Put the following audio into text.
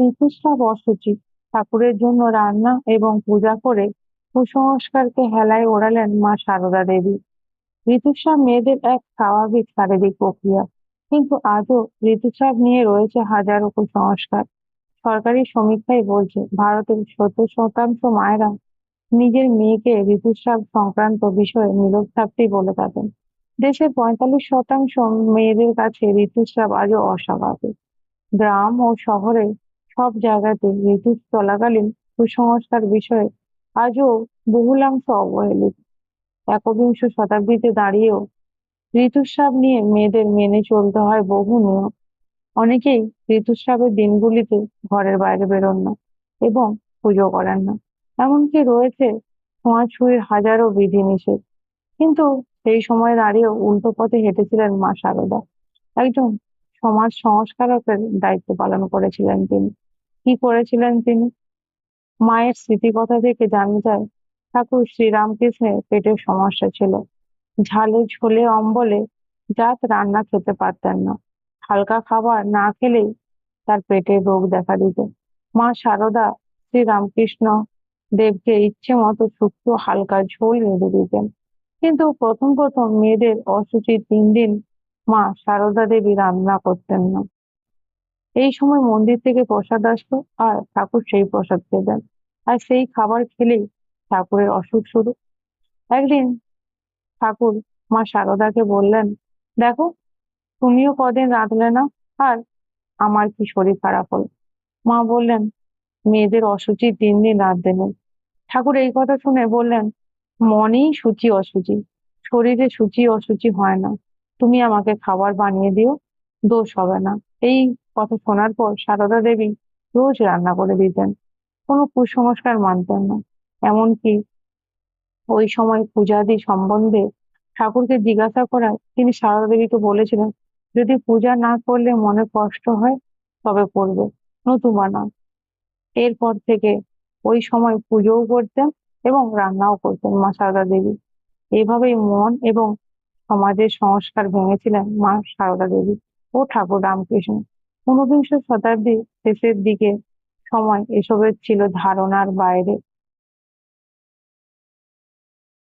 ঋতুস্রাব অশুচি ঠাকুরের জন্য রান্না এবং পূজা করে কুসংস্কারকে হেলায় ওড়ালেন মা সারদা দেবী। ঋতুস্রাব মেয়েদের এক স্বাভাবিক শারীরিক প্রক্রিয়া, কিন্তু আজও ঋতুস্রাব নিয়ে রয়েছে হাজারো কুসংস্কার। সরকারি সমীক্ষাই বলছে ভারতের 70% মায়েরা নিজের মেয়েকে ঋতুস্রাব সংক্রান্ত বিষয়ে নীরব থাকতেই বলে থাকেন। দেশের 45% মেয়েদের কাছে ঋতুস্রাব আজও অস্বাভাবিক। গ্রাম ও শহরে সব জায়গাতে ঋতু চলাকালীন কুসংস্কার বিষয়ে আজও বহুলাংশ অবহেলিত। একবিংশ শতাব্দীতে দাঁড়িয়েও ঋতুস্রাব নিয়ে মেয়েদের মেনে চলতে হয় বহু নিয়ম। অনেকেই ঋতুস্রাবের দিনগুলিতে ঘরের বাইরে বেরোন না এবং পুজো করেন না। এমনকি রয়েছে ছোঁয়াছুঁয়ির হাজারো বিধিনিষেধ। কিন্তু সেই সময় দাঁড়িয়েও উল্টো পথে হেঁটেছিলেন মা শারদা। একজন সমাজ সংস্কারকের দায়িত্ব পালন করেছিলেন তিনি। কি করেছিলেন তিনি? মায়ের স্মৃতিকথা থেকে জানা যায় ঠাকুর শ্রীরামকৃষ্ণের পেটের সমস্যা ছিল। ঝালে ঝোলে অম্বলে জাত রান্না খেতে পারতেন না। হালকা খাবার না খেলেই তার পেটের রোগ দেখা দিত। মা শারদা শ্রীরামকৃষ্ণ দেবকে ইচ্ছে মতো শুক্তো হালকা ঝোল রেঁধে দিতেন। কিন্তু প্রথম প্রথম মেয়েদের অশুচির 3 দিন মা সারদা দেবী রান্না করতেন না। এই সময় মন্দির থেকে প্রসাদ আসতো আর ঠাকুর সেই প্রসাদ খেতেন। আর সেই খাবার খেলেই ঠাকুরের অসুখ শুরু। একদিন ঠাকুর মা সারদাকে বললেন, দেখো, তুমিও কদিন রাঁধলে না, আর আমার কি শরীর খারাপ হলো। মা বললেন, মেয়েদের অশুচি 3 দিন রাঁধতে নেই। ঠাকুর এই কথা শুনে বললেন, মনেই সূচি অশুচি, শরীরে সূচি অশুচি হয় না। তুমি আমাকে খাবার বানিয়ে দিও, দোষ হবে না। এই কথা শোনার পর সারদা দেবী রোজ রান্না করে দিতেন। কোনো কুসংস্কার মানতেন না। এমনকি ওই সময় পূজাদি সম্বন্ধে ঠাকুরকে জিজ্ঞাসা করায় তিনি সারদা দেবীকে বলেছিলেন, যদি পূজা না করলে মনে কষ্ট হয় তবে করবে, নতুবা না। এরপর থেকে ওই সময় পুজোও করতেন এবং রান্নাও করতেন মা সারদা দেবী। এইভাবেই মন এবং সমাজের সংস্কার ভেঙেছিলেন মা সারদা দেবী ও ঠাকুর রামকৃষ্ণ। ঊনবিংশ শতাব্দীর শেষের দিকে সময় এসবের ছিল ধারণার বাইরে।